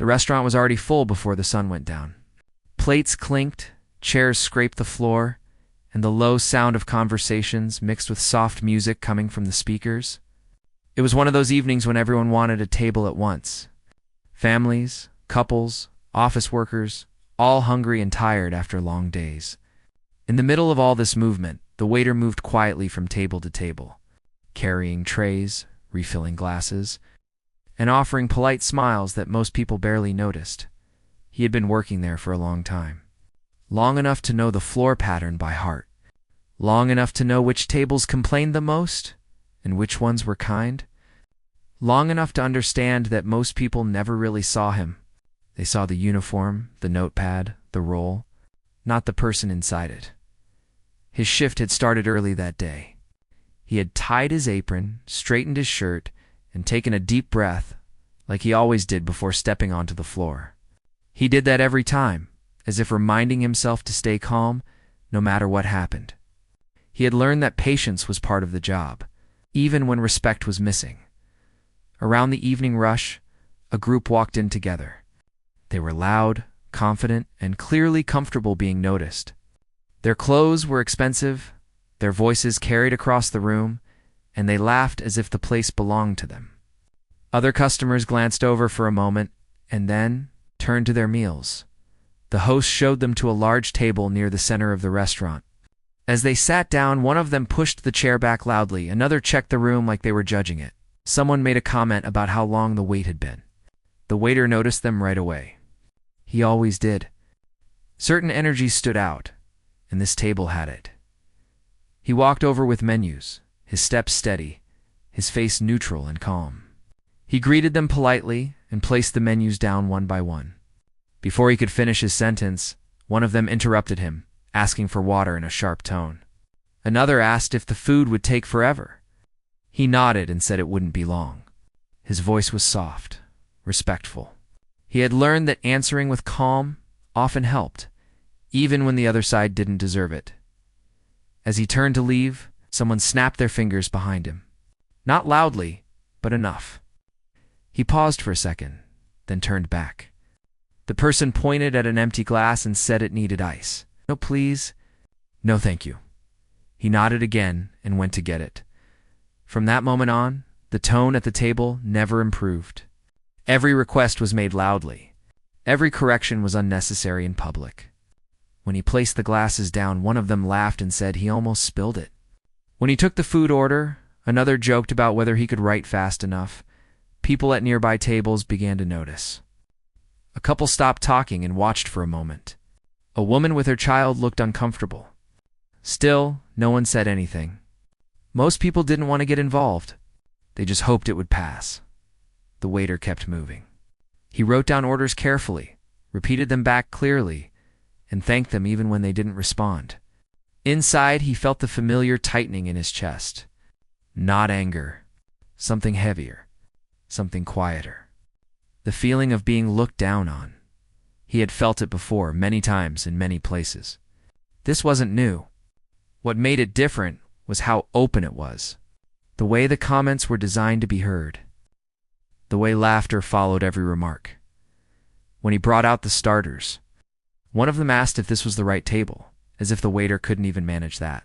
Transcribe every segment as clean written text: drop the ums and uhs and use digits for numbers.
The restaurant was already full before the sun went down. Plates clinked, chairs scraped the floor, and the low sound of conversations mixed with soft music coming from the speakers. It was one of those evenings when everyone wanted a table at once. Families, couples, office workers, all hungry and tired after long days. In the middle of all this movement, the waiter moved quietly from table to table, carrying trays, refilling glasses, and offering polite smiles that most people barely noticed. He had been working there for a long time. Long enough to know the floor pattern by heart. Long enough to know which tables complained the most and which ones were kind. Long enough to understand that most people never really saw him. They saw the uniform, the notepad, the role, not the person inside it. His shift had started early that day. He had tied his apron, straightened his shirt, and taken a deep breath, like he always did before stepping onto the floor. He did that every time, as if reminding himself to stay calm, no matter what happened. He had learned that patience was part of the job, even when respect was missing. Around the evening rush, a group walked in together. They were loud, confident, and clearly comfortable being noticed. Their clothes were expensive, their voices carried across the room, and they laughed as if the place belonged to them. Other customers glanced over for a moment and then turned to their meals. The host showed them to a large table near the center of the restaurant. As they sat down, one of them pushed the chair back loudly, another checked the room like they were judging it. Someone made a comment about how long the wait had been. The waiter noticed them right away. He always did. Certain energies stood out, and this table had it. He walked over with menus, his steps steady, his face neutral and calm. He greeted them politely and placed the menus down one by one. Before he could finish his sentence, one of them interrupted him, asking for water in a sharp tone. Another asked if the food would take forever. He nodded and said it wouldn't be long. His voice was soft, respectful. He had learned that answering with calm often helped, even when the other side didn't deserve it. As he turned to leave, someone snapped their fingers behind him. Not loudly, but enough. He paused for a second, then turned back. The person pointed at an empty glass and said it needed ice. No, please. No, thank you. He nodded again and went to get it. From that moment on, the tone at the table never improved. Every request was made loudly. Every correction was unnecessary in public. When he placed the glasses down, one of them laughed and said he almost spilled it. When he took the food order, another joked about whether he could write fast enough. People at nearby tables began to notice. A couple stopped talking and watched for a moment. A woman with her child looked uncomfortable. Still, no one said anything. Most people didn't want to get involved. They just hoped it would pass. The waiter kept moving. He wrote down orders carefully, repeated them back clearly, and thanked them even when they didn't respond. Inside, he felt the familiar tightening in his chest. Not anger. Something heavier. Something quieter. The feeling of being looked down on. He had felt it before, many times in many places. This wasn't new. What made it different was how open it was. The way the comments were designed to be heard. The way laughter followed every remark. When he brought out the starters, one of them asked if this was the right table, as if the waiter couldn't even manage that.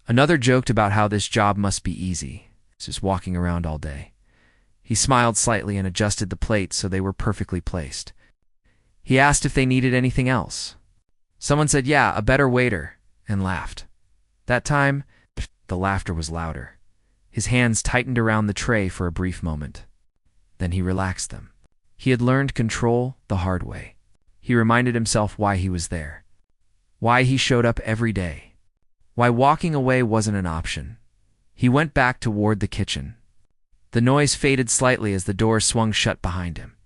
Another joked about how this job must be easy, just walking around all day. He smiled slightly and adjusted the plates so they were perfectly placed. He asked if they needed anything else. Someone said, "Yeah, a better waiter," and laughed. That time, the laughter was louder. His hands tightened around the tray for a brief moment. Then he relaxed them. He had learned control the hard way. He reminded himself why he was there. Why he showed up every day. Why walking away wasn't an option. He went back toward the kitchen. The noise faded slightly as the door swung shut behind him.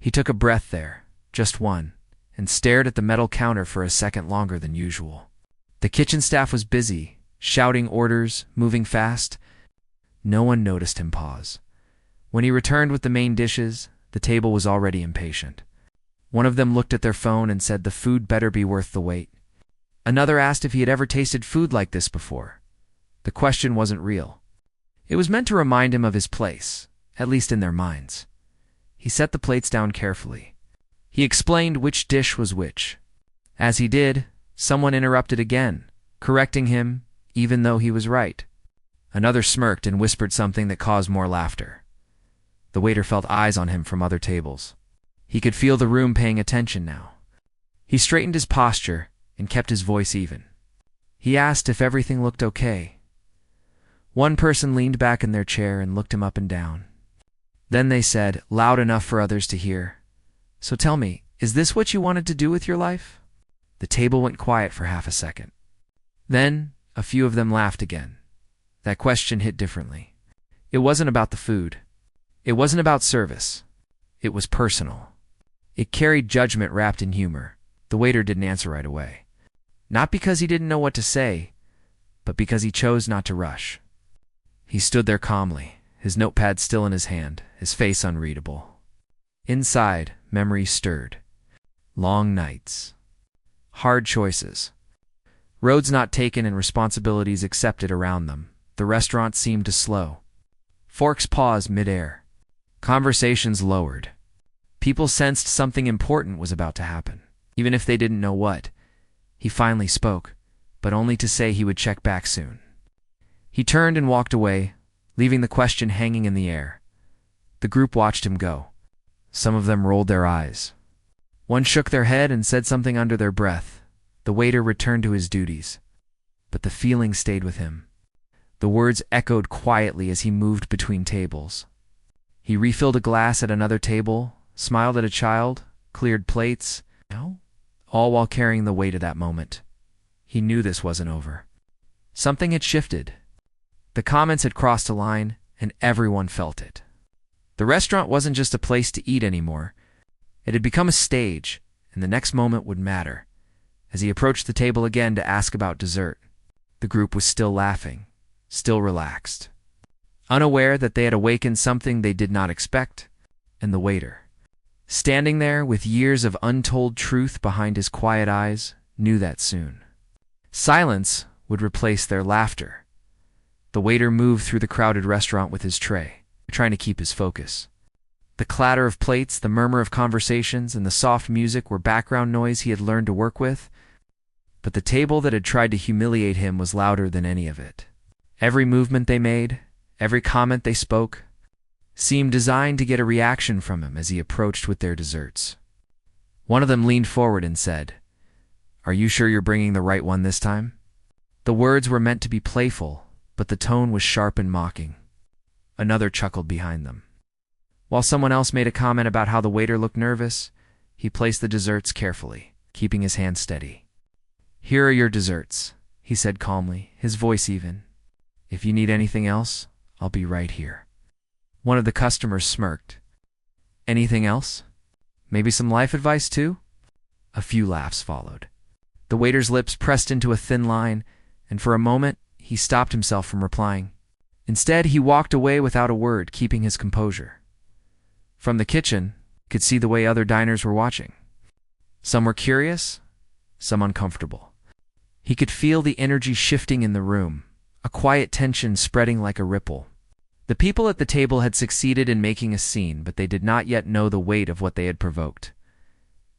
He took a breath there, just one, and stared at the metal counter for a second longer than usual. The kitchen staff was busy, shouting orders, moving fast. No one noticed him pause. When he returned with the main dishes, the table was already impatient. One of them looked at their phone and said the food better be worth the wait. Another asked if he had ever tasted food like this before. The question wasn't real. It was meant to remind him of his place, at least in their minds. He set the plates down carefully. He explained which dish was which. As he did, someone interrupted again, correcting him even though he was right. Another smirked and whispered something that caused more laughter. The waiter felt eyes on him from other tables. He could feel the room paying attention now. He straightened his posture and kept his voice even. He asked if everything looked okay. One person leaned back in their chair and looked him up and down. Then they said, loud enough for others to hear, "So tell me, is this what you wanted to do with your life?" The table went quiet for half a second. Then, a few of them laughed again. That question hit differently. It wasn't about the food. It wasn't about service. It was personal. It carried judgment wrapped in humor. The waiter didn't answer right away. Not because he didn't know what to say, but because he chose not to rush. He stood there calmly, his notepad still in his hand, his face unreadable. Inside, memories stirred. Long nights. Hard choices. Roads not taken and responsibilities accepted around them. The restaurant seemed to slow. Forks paused mid-air. Conversations lowered. People sensed something important was about to happen, even if they didn't know what. He finally spoke, but only to say he would check back soon. He turned and walked away, leaving the question hanging in the air. The group watched him go. Some of them rolled their eyes. One shook their head and said something under their breath. The waiter returned to his duties. But the feeling stayed with him. The words echoed quietly as he moved between tables. He refilled a glass at another table, smiled at a child, cleared plates, all while carrying the weight of that moment. He knew this wasn't over. Something had shifted. The comments had crossed a line, and everyone felt it. The restaurant wasn't just a place to eat anymore. It had become a stage, and the next moment would matter. As he approached the table again to ask about dessert, the group was still laughing, still relaxed, unaware that they had awakened something they did not expect, and the waiter, standing there with years of untold truth behind his quiet eyes, knew that soon. Silence would replace their laughter. The waiter moved through the crowded restaurant with his tray, trying to keep his focus. The clatter of plates, the murmur of conversations, and the soft music were background noise he had learned to work with, but the table that had tried to humiliate him was louder than any of it. Every movement they made, every comment they spoke, seemed designed to get a reaction from him as he approached with their desserts. One of them leaned forward and said, "Are you sure you're bringing the right one this time?" The words were meant to be playful, but the tone was sharp and mocking. Another chuckled behind them. While someone else made a comment about how the waiter looked nervous, he placed the desserts carefully, keeping his hand steady. "Here are your desserts," he said calmly, his voice even. "If you need anything else, I'll be right here." One of the customers smirked. "Anything else? Maybe some life advice too?" A few laughs followed. The waiter's lips pressed into a thin line, and for a moment he stopped himself from replying. Instead, he walked away without a word, keeping his composure. From the kitchen, he could see the way other diners were watching. Some were curious, some uncomfortable. He could feel the energy shifting in the room, a quiet tension spreading like a ripple. The people at the table had succeeded in making a scene, but they did not yet know the weight of what they had provoked.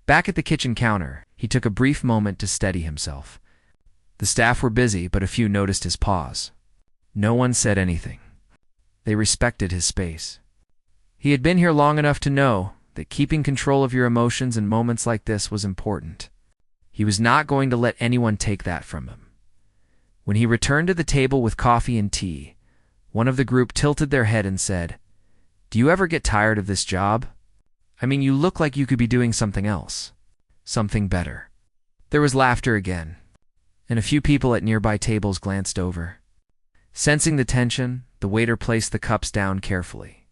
Back at the kitchen counter, he took a brief moment to steady himself. The staff were busy, but a few noticed his pause. No one said anything. They respected his space. He had been here long enough to know that keeping control of your emotions in moments like this was important. He was not going to let anyone take that from him. When he returned to the table with coffee and tea, one of the group tilted their head and said, "Do you ever get tired of this job? I mean, you look like you could be doing something else. Something better." There was laughter again, and a few people at nearby tables glanced over. Sensing the tension, the waiter placed the cups down carefully.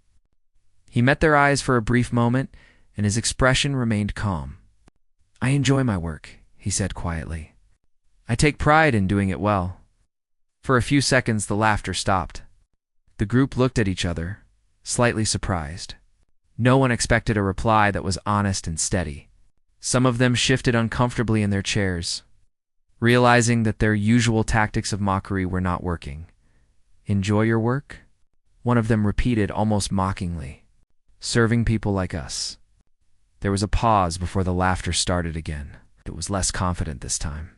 He met their eyes for a brief moment, and his expression remained calm. "I enjoy my work," he said quietly. "I take pride in doing it well." For a few seconds, the laughter stopped. The group looked at each other, slightly surprised. No one expected a reply that was honest and steady. Some of them shifted uncomfortably in their chairs, realizing that their usual tactics of mockery were not working. "Enjoy your work?" One of them repeated almost mockingly. "Serving people like us." There was a pause before the laughter started again. It was less confident this time.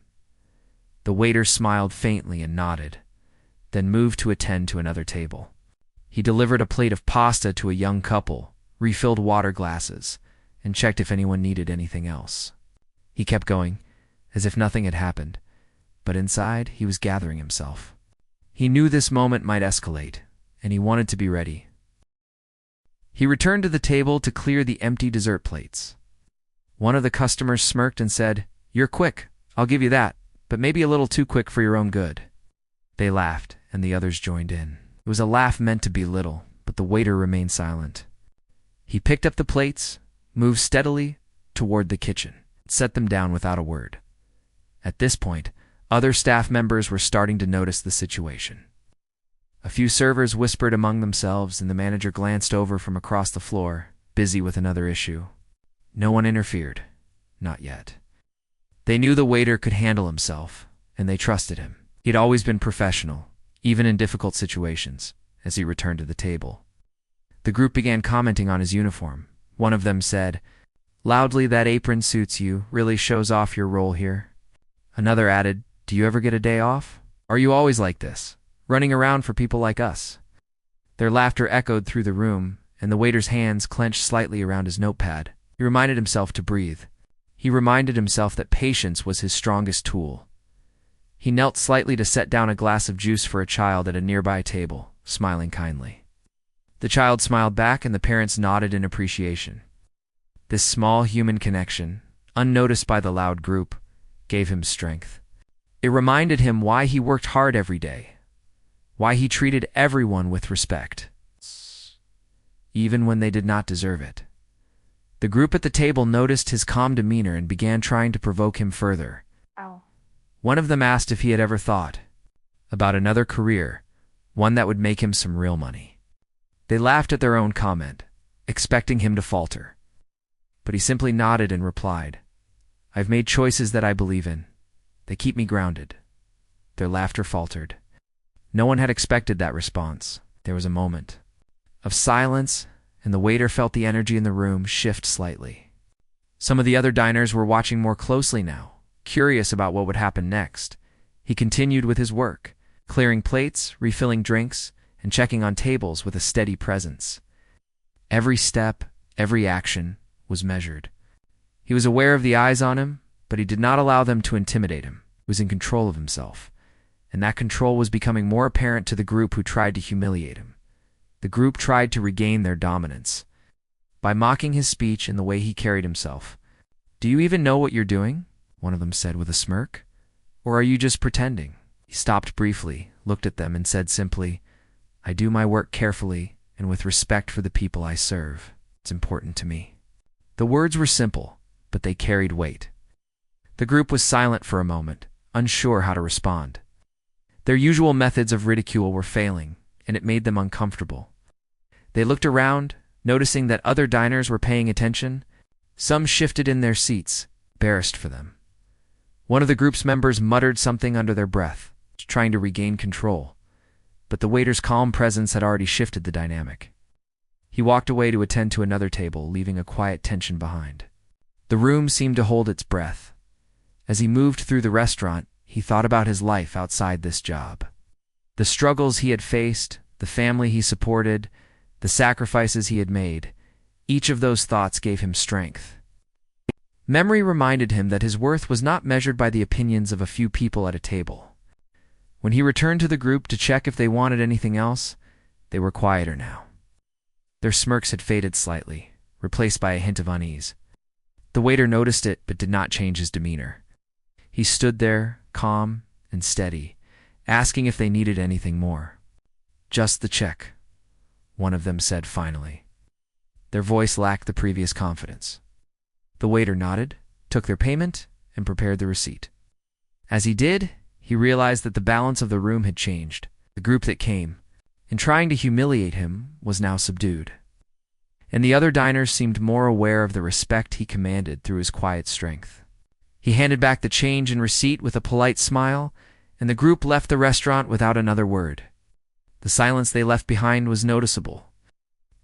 The waiter smiled faintly and nodded, then moved to attend to another table. He delivered a plate of pasta to a young couple, refilled water glasses, and checked if anyone needed anything else. He kept going, as if nothing had happened, but inside he was gathering himself. He knew this moment might escalate, and he wanted to be ready. He returned to the table to clear the empty dessert plates. One of the customers smirked and said, "You're quick, I'll give you that, but maybe a little too quick for your own good." They laughed, and the others joined in. It was a laugh meant to belittle, but the waiter remained silent. He picked up the plates, moved steadily toward the kitchen, and set them down without a word. At this point, other staff members were starting to notice the situation. A few servers whispered among themselves, and the manager glanced over from across the floor, busy with another issue. No one interfered. Not yet. They knew the waiter could handle himself, and they trusted him. He'd always been professional, even in difficult situations, as he returned to the table. The group began commenting on his uniform. One of them said, "Loudly, that apron suits you, really shows off your role here." Another added, "Do you ever get a day off? Are you always like this, running around for people like us?" Their laughter echoed through the room, and the waiter's hands clenched slightly around his notepad. He reminded himself to breathe. He reminded himself that patience was his strongest tool. He knelt slightly to set down a glass of juice for a child at a nearby table, smiling kindly. The child smiled back, and the parents nodded in appreciation. This small human connection, unnoticed by the loud group, gave him strength. It reminded him why he worked hard every day, why he treated everyone with respect, even when they did not deserve it. The group at the table noticed his calm demeanor and began trying to provoke him further. Ow. One of them asked if he had ever thought about another career, one that would make him some real money. They laughed at their own comment, expecting him to falter. But he simply nodded and replied, "I've made choices that I believe in. They keep me grounded." Their laughter faltered. No one had expected that response. There was a moment of silence, and the waiter felt the energy in the room shift slightly. Some of the other diners were watching more closely now, curious about what would happen next. He continued with his work, clearing plates, refilling drinks, and checking on tables with a steady presence. Every step, every action was measured. He was aware of the eyes on him, but he did not allow them to intimidate him. He was in control of himself, and that control was becoming more apparent to the group who tried to humiliate him. The group tried to regain their dominance by mocking his speech and the way he carried himself. "Do you even know what you're doing?" one of them said with a smirk. "Or are you just pretending?" He stopped briefly, looked at them, and said simply, "I do my work carefully and with respect for the people I serve. It's important to me." The words were simple, but they carried weight. The group was silent for a moment, unsure how to respond. Their usual methods of ridicule were failing, and it made them uncomfortable. They looked around, noticing that other diners were paying attention. Some shifted in their seats, embarrassed for them. One of the group's members muttered something under their breath, trying to regain control, but the waiter's calm presence had already shifted the dynamic. He walked away to attend to another table, leaving a quiet tension behind. The room seemed to hold its breath. As he moved through the restaurant, he thought about his life outside this job. The struggles he had faced, the family he supported, the sacrifices he had made, each of those thoughts gave him strength. Memory reminded him that his worth was not measured by the opinions of a few people at a table. When he returned to the group to check if they wanted anything else, they were quieter now. Their smirks had faded slightly, replaced by a hint of unease. The waiter noticed it but did not change his demeanor. He stood there, calm and steady, asking if they needed anything more. "Just the check," one of them said finally. Their voice lacked the previous confidence. The waiter nodded, took their payment, and prepared the receipt. As he did, he realized that the balance of the room had changed. The group that came, in trying to humiliate him, was now subdued. And the other diners seemed more aware of the respect he commanded through his quiet strength. He handed back the change and receipt with a polite smile, and the group left the restaurant without another word. The silence they left behind was noticeable.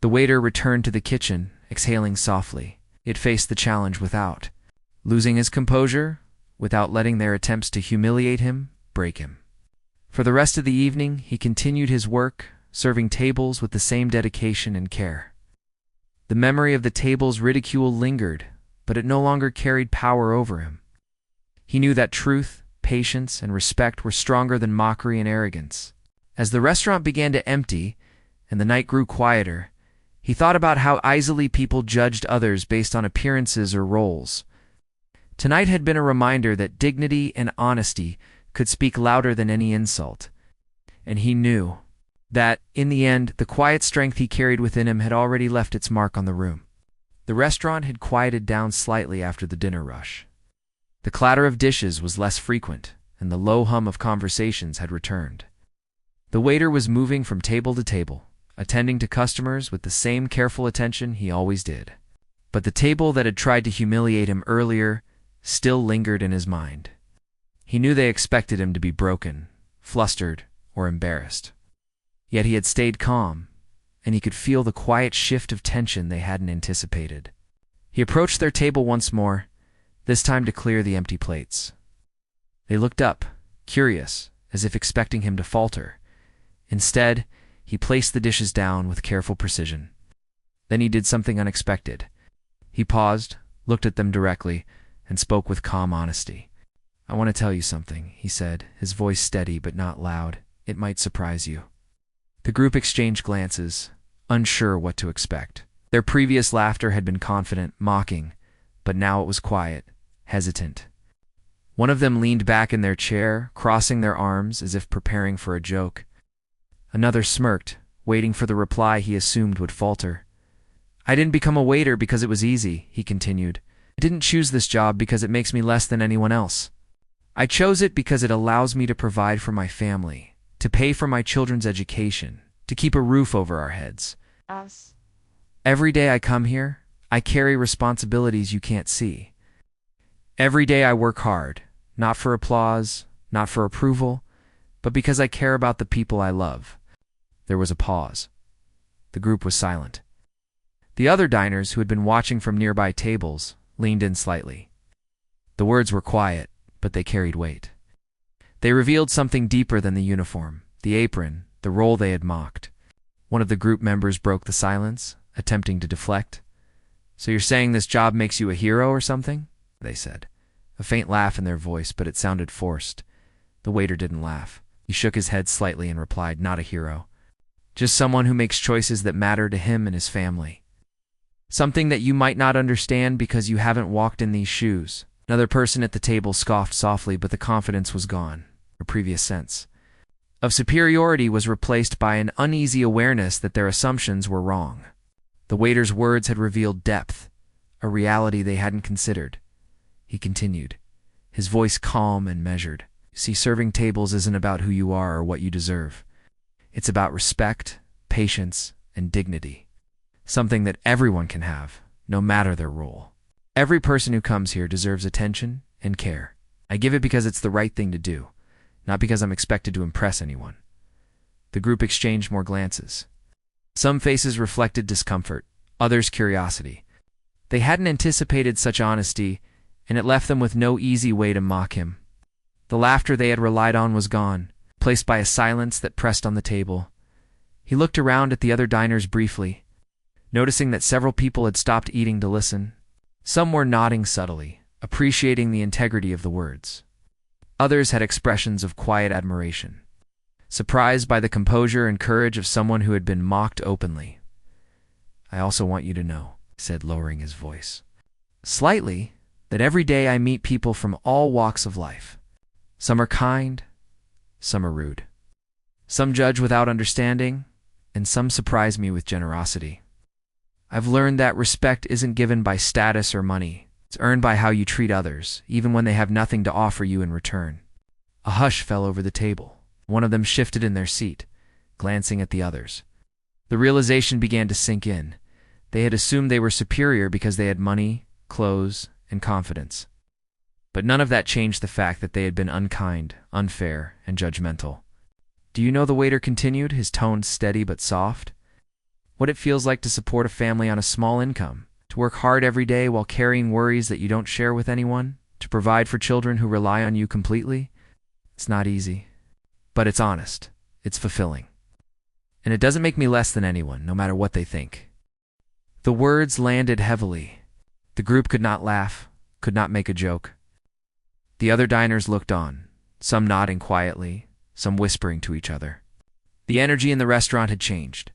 The waiter returned to the kitchen, exhaling softly. It faced the challenge without losing his composure, without letting their attempts to humiliate him break him. For the rest of the evening, he continued his work, serving tables with the same dedication and care. The memory of the table's ridicule lingered, but it no longer carried power over him. He knew that truth, patience, and respect were stronger than mockery and arrogance. As the restaurant began to empty and the night grew quieter, he thought about how easily people judged others based on appearances or roles. Tonight had been a reminder that dignity and honesty could speak louder than any insult. And he knew that, in the end, the quiet strength he carried within him had already left its mark on the room. The restaurant had quieted down slightly after the dinner rush. The clatter of dishes was less frequent, and the low hum of conversations had returned. The waiter was moving from table to table, attending to customers with the same careful attention he always did. But the table that had tried to humiliate him earlier still lingered in his mind. He knew they expected him to be broken, flustered, or embarrassed. Yet he had stayed calm, and he could feel the quiet shift of tension they hadn't anticipated. He approached their table once more, this time to clear the empty plates. They looked up, curious, as if expecting him to falter. Instead, he placed the dishes down with careful precision. Then he did something unexpected. He paused, looked at them directly, and spoke with calm honesty. "I want to tell you something," he said, his voice steady but not loud. "It might surprise you." The group exchanged glances, unsure what to expect. Their previous laughter had been confident, mocking, but now it was quiet, hesitant. One of them leaned back in their chair, crossing their arms as if preparing for a joke. Another smirked, waiting for the reply he assumed would falter. "I didn't become a waiter because it was easy," he continued. "I didn't choose this job because it makes me less than anyone else. I chose it because it allows me to provide for my family, to pay for my children's education, to keep a roof over our heads. Every day I come here, I carry responsibilities you can't see. Every day I work hard, not for applause, not for approval, but because I care about the people I love." There was a pause. The group was silent. The other diners, who had been watching from nearby tables, leaned in slightly. The words were quiet, but they carried weight. They revealed something deeper than the uniform, the apron, the role they had mocked. One of the group members broke the silence, attempting to deflect. "So you're saying this job makes you a hero or something?" they said. A faint laugh in their voice, but it sounded forced. The waiter didn't laugh. He shook his head slightly and replied, "Not a hero. Just someone who makes choices that matter to him and his family. Something that you might not understand because you haven't walked in these shoes." Another person at the table scoffed softly, but the confidence was gone. Her previous sense of superiority was replaced by an uneasy awareness that their assumptions were wrong. The waiter's words had revealed depth, a reality they hadn't considered. He continued, his voice calm and measured. "See, serving tables isn't about who you are or what you deserve. It's about respect, patience, and dignity. Something that everyone can have, no matter their role. Every person who comes here deserves attention and care. I give it because it's the right thing to do, not because I'm expected to impress anyone." The group exchanged more glances. Some faces reflected discomfort, others curiosity. They hadn't anticipated such honesty, and it left them with no easy way to mock him. The laughter they had relied on was gone, placed by a silence that pressed on the table. He looked around at the other diners briefly, noticing that several people had stopped eating to listen. Some were nodding subtly, appreciating the integrity of the words. Others had expressions of quiet admiration, surprised by the composure and courage of someone who had been mocked openly. "I also want you to know," he said, lowering his voice, slightly, "that every day I meet people from all walks of life. Some are kind, some are rude. Some judge without understanding, and some surprise me with generosity. I've learned that respect isn't given by status or money. It's earned by how you treat others, even when they have nothing to offer you in return." A hush fell over the table. One of them shifted in their seat, glancing at the others. The realization began to sink in. They had assumed they were superior because they had money, clothes, and confidence. But none of that changed the fact that they had been unkind, unfair, and judgmental. "Do you know," the waiter continued, his tone steady but soft, "what it feels like to support a family on a small income, To work hard every day while carrying worries that you don't share with anyone? To provide for children who rely on you completely? It's not easy, but it's honest. It's fulfilling. And it doesn't make me less than anyone, no matter what they think. The words landed heavily. The group could not laugh, could not make a joke. The other diners looked on, some nodding quietly, some whispering to each other. The energy in the restaurant had changed.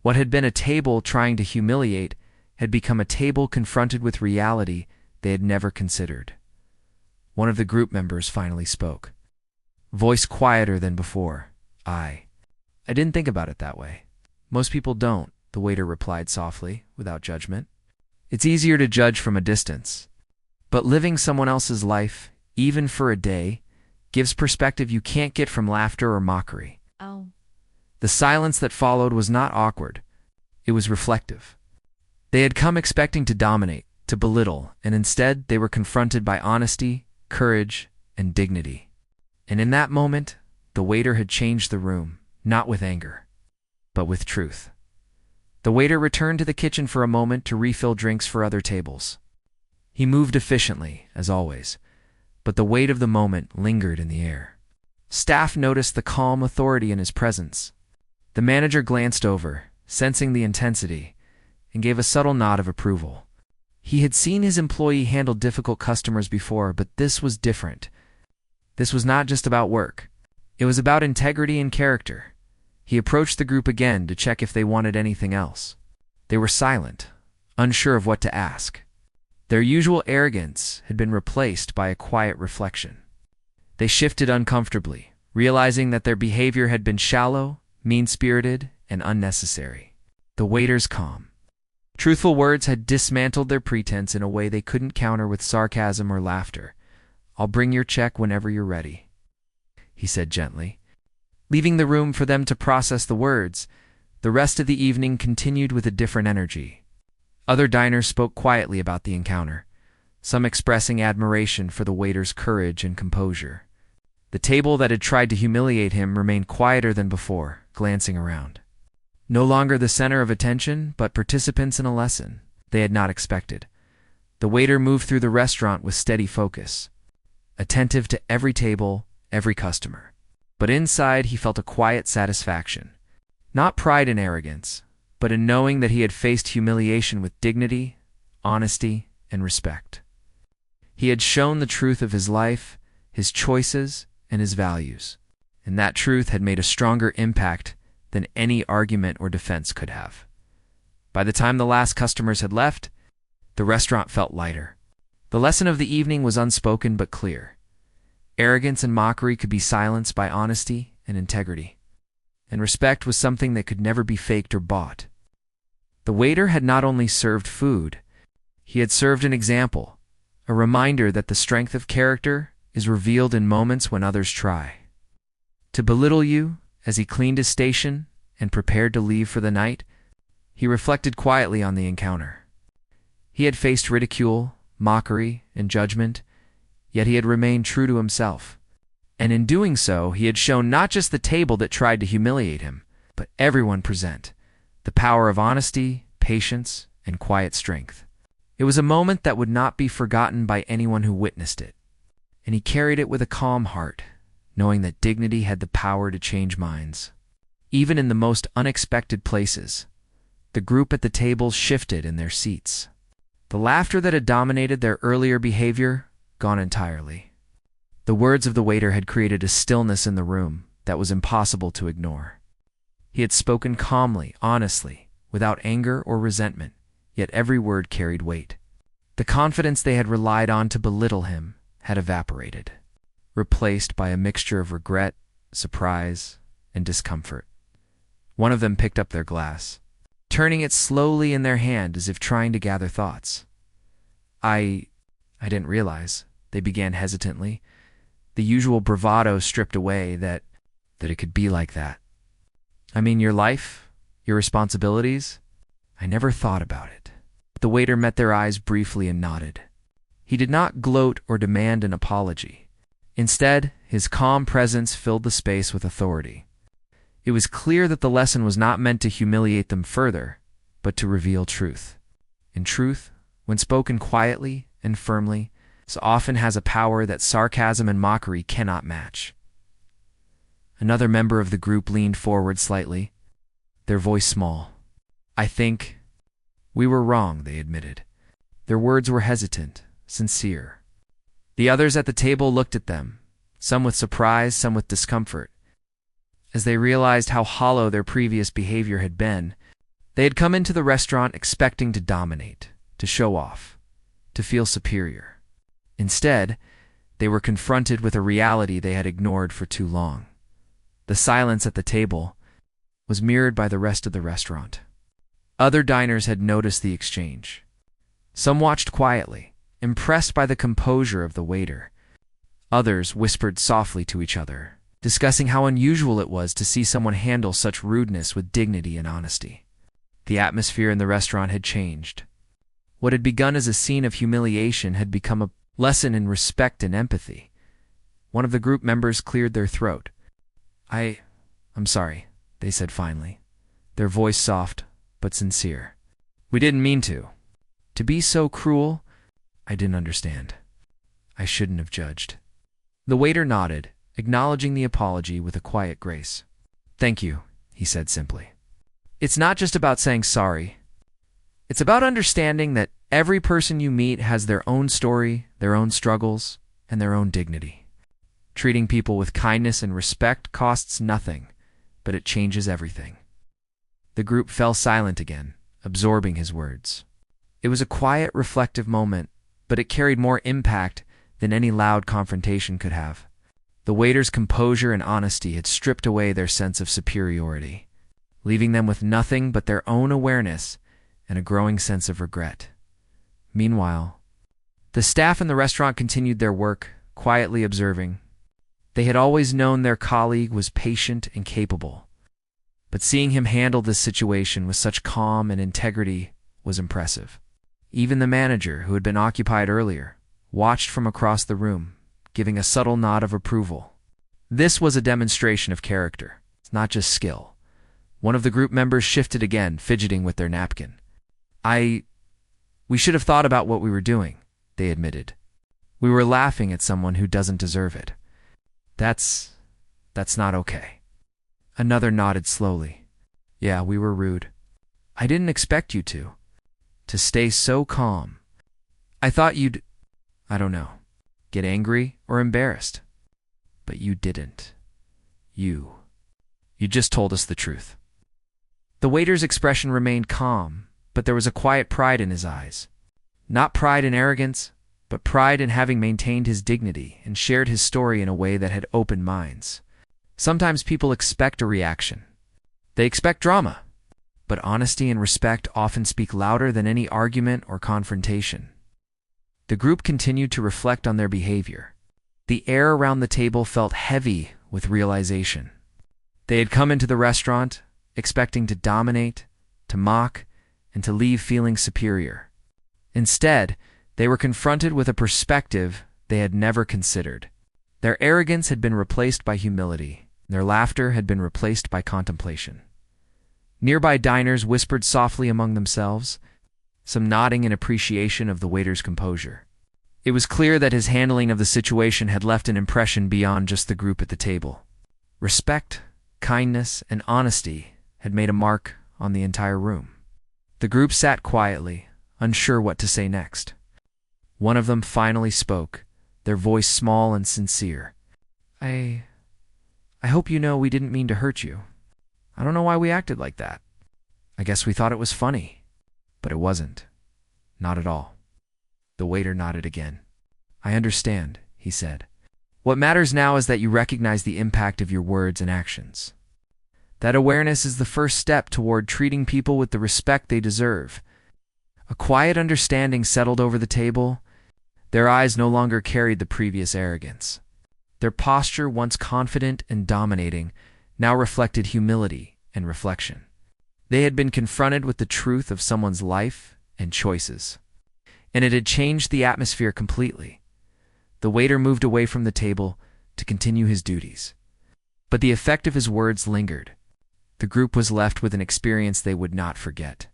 What had been a table trying to humiliate had become a table confronted with reality they had never considered. One of the group members finally spoke. Voice quieter than before. I didn't think about it that way. Most people don't, the waiter replied softly, without judgment. It's easier to judge from a distance. But living someone else's life, even for a day, gives perspective you can't get from laughter or mockery. Oh. The silence that followed was not awkward. It was reflective. They had come expecting to dominate, to belittle, and instead they were confronted by honesty, courage, and dignity. And in that moment, the waiter had changed the room, not with anger, but with truth. The waiter returned to the kitchen for a moment to refill drinks for other tables. He moved efficiently, as always, but the weight of the moment lingered in the air. Staff noticed the calm authority in his presence. The manager glanced over, sensing the intensity, and gave a subtle nod of approval. He had seen his employee handle difficult customers before, but this was different. This was not just about work. It was about integrity and character. He approached the group again to check if they wanted anything else. They were silent, unsure of what to ask. Their usual arrogance had been replaced by a quiet reflection. They shifted uncomfortably, realizing that their behavior had been shallow, mean-spirited, and unnecessary. The waiter's calm. Truthful words had dismantled their pretense in a way they couldn't counter with sarcasm or laughter. "I'll bring your check whenever you're ready," he said gently. Leaving the room for them to process the words, the rest of the evening continued with a different energy. Other diners spoke quietly about the encounter, some expressing admiration for the waiter's courage and composure. The table that had tried to humiliate him remained quieter than before, glancing around. No longer the center of attention, but participants in a lesson they had not expected. The waiter moved through the restaurant with steady focus, attentive to every table, every customer. But inside he felt a quiet satisfaction. Not pride and arrogance, but in knowing that he had faced humiliation with dignity, honesty, and respect. He had shown the truth of his life, his choices, and his values, and that truth had made a stronger impact than any argument or defense could have. By the time the last customers had left, the restaurant felt lighter. The lesson of the evening was unspoken but clear. Arrogance and mockery could be silenced by honesty and integrity, and respect was something that could never be faked or bought. The waiter had not only served food, he had served an example, a reminder that the strength of character is revealed in moments when others try to belittle you. As he cleaned his station and prepared to leave for the night, he reflected quietly on the encounter. He had faced ridicule, mockery, and judgment, yet he had remained true to himself. And in doing so, he had shown not just the table that tried to humiliate him, but everyone present, the power of honesty, patience, and quiet strength. It was a moment that would not be forgotten by anyone who witnessed it, and he carried it with a calm heart, knowing that dignity had the power to change minds. Even in the most unexpected places, the group at the tables shifted in their seats. The laughter that had dominated their earlier behavior gone entirely. The words of the waiter had created a stillness in the room that was impossible to ignore. He had spoken calmly, honestly, without anger or resentment, yet every word carried weight. The confidence they had relied on to belittle him had evaporated, replaced by a mixture of regret, surprise, and discomfort. One of them picked up their glass, turning it slowly in their hand as if trying to gather thoughts. I didn't realize," they began hesitantly, the usual bravado stripped away, that it could be like that. "I mean, your life, your responsibilities, I never thought about it." The waiter met their eyes briefly and nodded. He did not gloat or demand an apology. Instead, his calm presence filled the space with authority. It was clear that the lesson was not meant to humiliate them further, but to reveal truth. In truth, when spoken quietly and firmly, this often has a power that sarcasm and mockery cannot match. Another member of the group leaned forward slightly, their voice small. "I think we were wrong," they admitted. Their words were hesitant, sincere. The others at the table looked at them, some with surprise, some with discomfort. As they realized how hollow their previous behavior had been, they had come into the restaurant expecting to dominate, to show off, to feel superior. Instead, they were confronted with a reality they had ignored for too long. The silence at the table was mirrored by the rest of the restaurant. Other diners had noticed the exchange. Some watched quietly, impressed by the composure of the waiter. Others whispered softly to each other, discussing how unusual it was to see someone handle such rudeness with dignity and honesty. The atmosphere in the restaurant had changed. What had begun as a scene of humiliation had become a lesson in respect and empathy. One of the group members cleared their throat. I'm sorry," they said finally, their voice soft but sincere. "We didn't mean to. To be so cruel, I didn't understand. I shouldn't have judged." The waiter nodded, acknowledging the apology with a quiet grace. "Thank you," he said simply. "It's not just about saying sorry. It's about understanding that every person you meet has their own story, their own struggles, and their own dignity. Treating people with kindness and respect costs nothing, but it changes everything." The group fell silent again, absorbing his words. It was a quiet, reflective moment, but it carried more impact than any loud confrontation could have. The waiter's composure and honesty had stripped away their sense of superiority, leaving them with nothing but their own awareness and a growing sense of regret. Meanwhile, the staff in the restaurant continued their work, quietly observing. They had always known their colleague was patient and capable, but seeing him handle this situation with such calm and integrity was impressive. Even the manager, who had been occupied earlier, watched from across the room, giving a subtle nod of approval. This was a demonstration of character, not just skill. One of the group members shifted again, fidgeting with their napkin. We should have thought about what we were doing," they admitted. "We were laughing at someone who doesn't deserve it. That's not okay." Another nodded slowly. "Yeah, we were rude. I didn't expect you to stay so calm. I thought you'd, I don't know, get angry or embarrassed. But you didn't. You just told us the truth." The waiter's expression remained calm, but there was a quiet pride in his eyes. Not pride in arrogance, but pride in having maintained his dignity and shared his story in a way that had opened minds. Sometimes people expect a reaction. They expect drama, but honesty and respect often speak louder than any argument or confrontation. The group continued to reflect on their behavior. The air around the table felt heavy with realization. They had come into the restaurant expecting to dominate, to mock, and to leave feeling superior. Instead, they were confronted with a perspective they had never considered. Their arrogance had been replaced by humility. Their laughter had been replaced by contemplation. Nearby diners whispered softly among themselves, some nodding in appreciation of the waiter's composure. It was clear that his handling of the situation had left an impression beyond just the group at the table. Respect, kindness, and honesty had made a mark on the entire room. The group sat quietly, unsure what to say next. One of them finally spoke, their voice small and sincere. I hope you know we didn't mean to hurt you. I don't know why we acted like that. I guess we thought it was funny, but it wasn't. Not at all." The waiter nodded again. "I understand," he said. "What matters now is that you recognize the impact of your words and actions. That awareness is the first step toward treating people with the respect they deserve." A quiet understanding settled over the table. Their eyes no longer carried the previous arrogance. Their posture, once confident and dominating, now reflected humility and reflection. They had been confronted with the truth of someone's life and choices, and it had changed the atmosphere completely. The waiter moved away from the table to continue his duties, but the effect of his words lingered. The group was left with an experience they would not forget.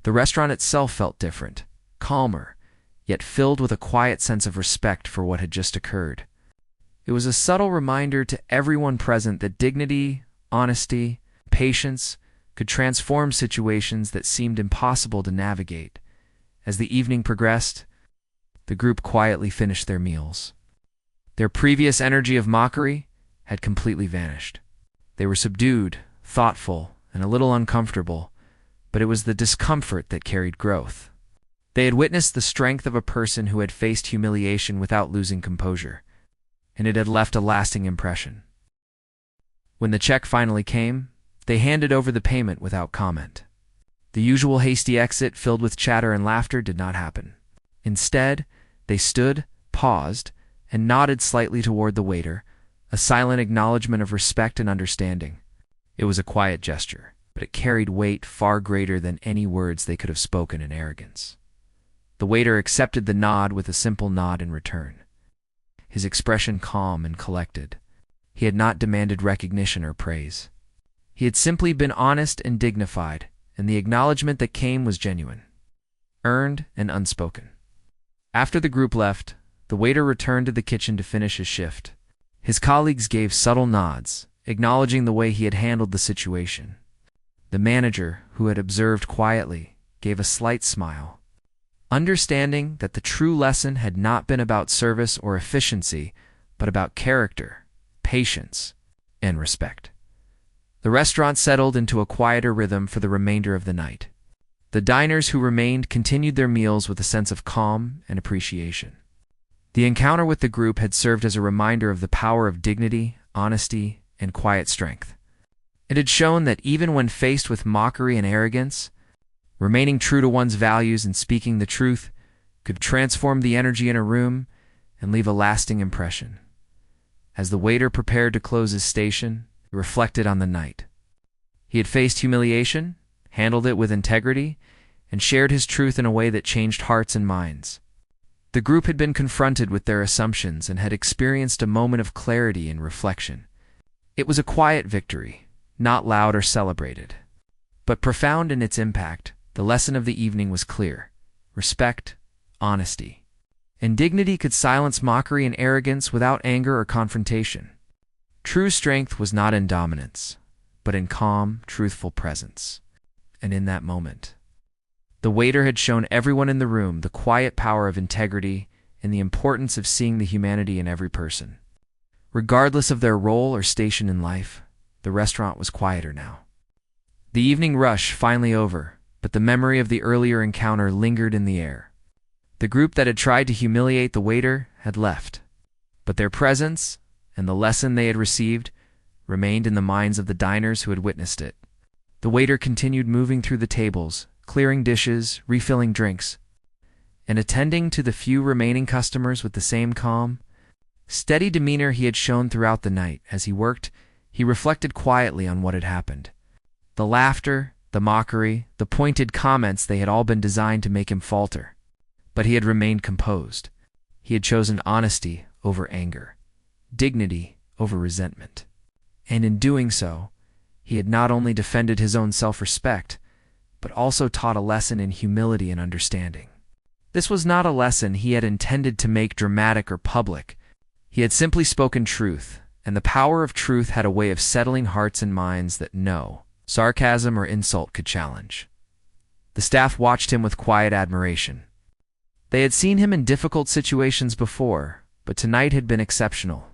The restaurant itself felt different, calmer, yet filled with a quiet sense of respect for what had just occurred. It was a subtle reminder to everyone present that dignity, honesty, patience could transform situations that seemed impossible to navigate. As the evening progressed, the group quietly finished their meals. Their previous energy of mockery had completely vanished. They were subdued, thoughtful, and a little uncomfortable, but it was the discomfort that carried growth. They had witnessed the strength of a person who had faced humiliation without losing composure, and it had left a lasting impression. When the check finally came, they handed over the payment without comment. The usual hasty exit filled with chatter and laughter did not happen. Instead, they stood, paused, and nodded slightly toward the waiter, a silent acknowledgement of respect and understanding. It was a quiet gesture, but it carried weight far greater than any words they could have spoken in arrogance. The waiter accepted the nod with a simple nod in return, his expression calm and collected. He had not demanded recognition or praise. He had simply been honest and dignified, and the acknowledgement that came was genuine, earned and unspoken. After the group left, the waiter returned to the kitchen to finish his shift. His colleagues gave subtle nods, acknowledging the way he had handled the situation. The manager, who had observed quietly, gave a slight smile, understanding that the true lesson had not been about service or efficiency, but about character, patience, and respect. The restaurant settled into a quieter rhythm for the remainder of the night. The diners who remained continued their meals with a sense of calm and appreciation. The encounter with the group had served as a reminder of the power of dignity, honesty, and quiet strength. It had shown that even when faced with mockery and arrogance, remaining true to one's values and speaking the truth could transform the energy in a room and leave a lasting impression. As the waiter prepared to close his station, he reflected on the night. He had faced humiliation, handled it with integrity, and shared his truth in a way that changed hearts and minds. The group had been confronted with their assumptions and had experienced a moment of clarity and reflection. It was a quiet victory, not loud or celebrated, but profound in its impact. The lesson of the evening was clear: respect, honesty, and dignity could silence mockery and arrogance without anger or confrontation. True strength was not in dominance, but in calm, truthful presence. And in that moment, the waiter had shown everyone in the room the quiet power of integrity and the importance of seeing the humanity in every person. Regardless of their role or station in life, the restaurant was quieter now. The evening rush finally over, but the memory of the earlier encounter lingered in the air. The group that had tried to humiliate the waiter had left, but their presence and the lesson they had received remained in the minds of the diners who had witnessed it. The waiter continued moving through the tables, clearing dishes, refilling drinks, and attending to the few remaining customers with the same calm, steady demeanor he had shown throughout the night. As he worked, he reflected quietly on what had happened. The laughter, the mockery, the pointed comments, they had all been designed to make him falter. But he had remained composed. He had chosen honesty over anger, dignity over resentment. And in doing so, he had not only defended his own self-respect, but also taught a lesson in humility and understanding. This was not a lesson he had intended to make dramatic or public. He had simply spoken truth, and the power of truth had a way of settling hearts and minds that no sarcasm or insult could challenge. The staff watched him with quiet admiration. They had seen him in difficult situations before, but tonight had been exceptional.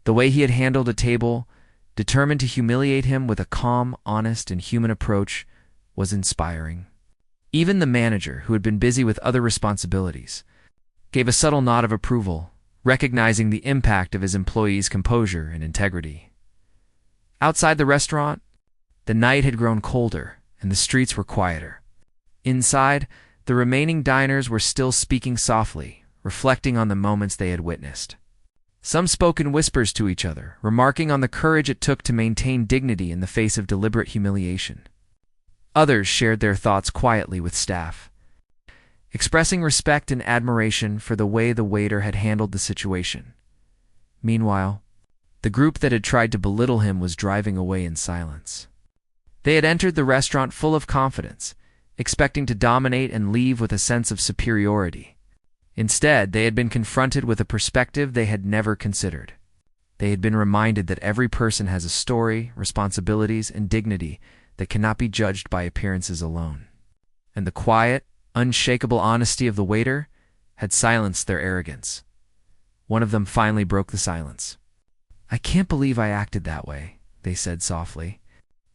The way he had handled a table, determined to humiliate him with a calm, honest, and human approach, was inspiring. Even the manager, who had been busy with other responsibilities, gave a subtle nod of approval, recognizing the impact of his employees' composure and integrity. Outside the restaurant, the night had grown colder, and the streets were quieter. Inside, the remaining diners were still speaking softly, reflecting on the moments they had witnessed. Some spoke in whispers to each other, remarking on the courage it took to maintain dignity in the face of deliberate humiliation. Others shared their thoughts quietly with staff, expressing respect and admiration for the way the waiter had handled the situation. Meanwhile, the group that had tried to belittle him was driving away in silence. They had entered the restaurant full of confidence, expecting to dominate and leave with a sense of superiority. Instead, they had been confronted with a perspective they had never considered. They had been reminded that every person has a story, responsibilities, and dignity that cannot be judged by appearances alone. And the quiet, unshakable honesty of the waiter had silenced their arrogance. One of them finally broke the silence. "I can't believe I acted that way," they said softly.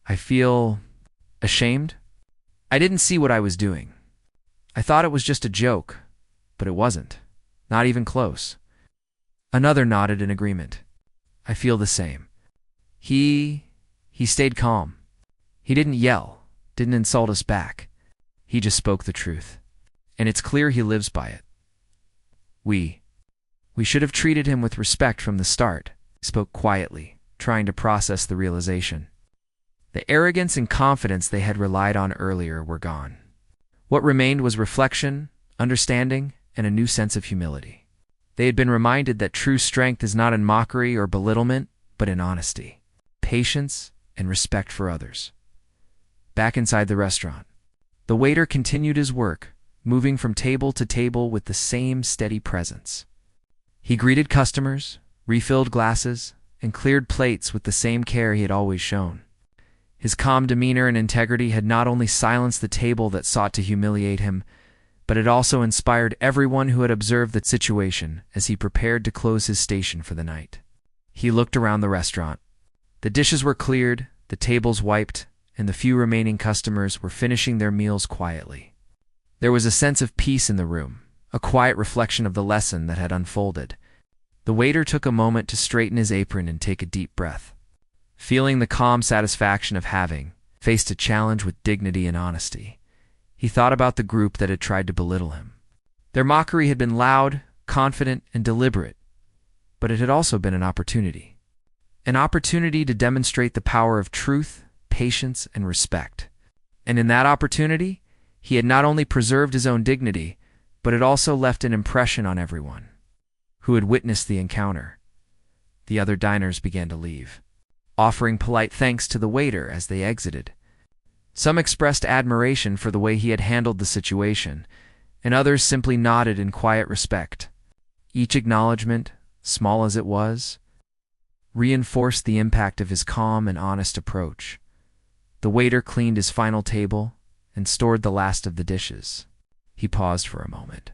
"I feel ashamed. I didn't see what I was doing. I thought it was just a joke, but it wasn't. Not even close." Another nodded in agreement. "I feel the same." He stayed calm. He didn't yell, didn't insult us back. He just spoke the truth. And it's clear he lives by it. We should have treated him with respect from the start," he spoke quietly, trying to process the realization. The arrogance and confidence they had relied on earlier were gone. What remained was reflection, understanding, and a new sense of humility. They had been reminded that true strength is not in mockery or belittlement, but in honesty, patience, and respect for others. Back inside the restaurant, the waiter continued his work, moving from table to table with the same steady presence. He greeted customers, refilled glasses, and cleared plates with the same care he had always shown. His calm demeanor and integrity had not only silenced the table that sought to humiliate him, but it also inspired everyone who had observed the situation as he prepared to close his station for the night. He looked around the restaurant. The dishes were cleared, the tables wiped, and the few remaining customers were finishing their meals quietly. There was a sense of peace in the room, a quiet reflection of the lesson that had unfolded. The waiter took a moment to straighten his apron and take a deep breath. Feeling the calm satisfaction of having faced a challenge with dignity and honesty, he thought about the group that had tried to belittle him. Their mockery had been loud, confident, and deliberate, but it had also been an opportunity. An opportunity to demonstrate the power of truth, patience, and respect. And in that opportunity, he had not only preserved his own dignity, but had also left an impression on everyone who had witnessed the encounter. The other diners began to leave, offering polite thanks to the waiter as they exited. Some expressed admiration for the way he had handled the situation, and others simply nodded in quiet respect. Each acknowledgement, small as it was, reinforced the impact of his calm and honest approach. The waiter cleaned his final table and stored the last of the dishes. He paused for a moment,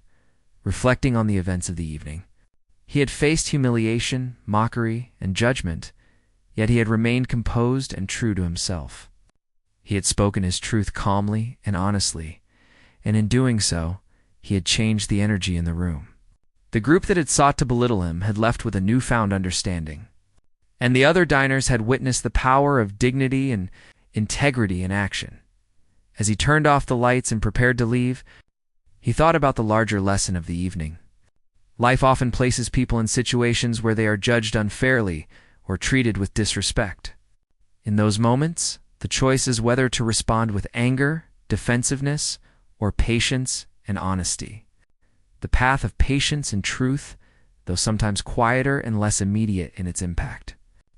reflecting on the events of the evening. He had faced humiliation, mockery, and judgment, yet he had remained composed and true to himself. He had spoken his truth calmly and honestly, and in doing so, he had changed the energy in the room. The group that had sought to belittle him had left with a newfound understanding, and the other diners had witnessed the power of dignity and integrity in action. As he turned off the lights and prepared to leave, he thought about the larger lesson of the evening. Life often places people in situations where they are judged unfairly or treated with disrespect. In those moments, the choice is whether to respond with anger, defensiveness, or patience and honesty. The path of patience and truth, though sometimes quieter and less immediate in its impact,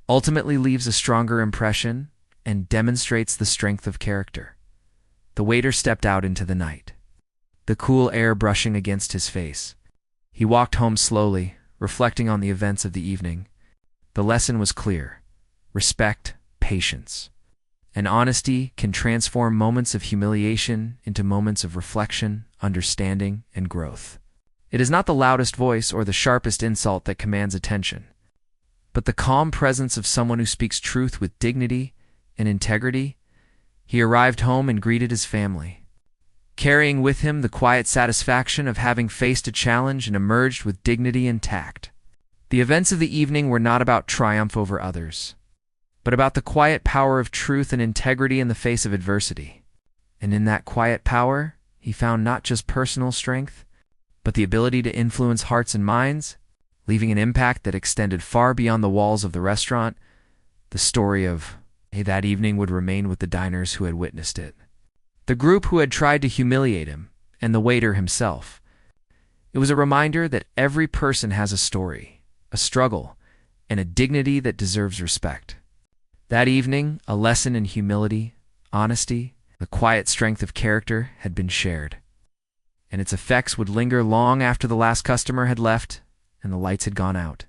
ultimately leaves a stronger impression and demonstrates the strength of character. The waiter stepped out into the night, the cool air brushing against his face. He walked home slowly, reflecting on the events of the evening. The lesson was clear: respect, patience, and honesty can transform moments of humiliation into moments of reflection, understanding, and growth. It is not the loudest voice or the sharpest insult that commands attention, but the calm presence of someone who speaks truth with dignity and integrity. He arrived home and greeted his family, carrying with him the quiet satisfaction of having faced a challenge and emerged with dignity and tact. The events of the evening were not about triumph over others, but about the quiet power of truth and integrity in the face of adversity. And in that quiet power, he found not just personal strength, but the ability to influence hearts and minds, leaving an impact that extended far beyond the walls of the restaurant. The story of that evening would remain with the diners who had witnessed it, the group who had tried to humiliate him, and the waiter himself. It was a reminder that every person has a story, a struggle, and a dignity that deserves respect. That evening, a lesson in humility, honesty, The quiet strength of character had been shared, and its effects would linger long after the last customer had left and the lights had gone out.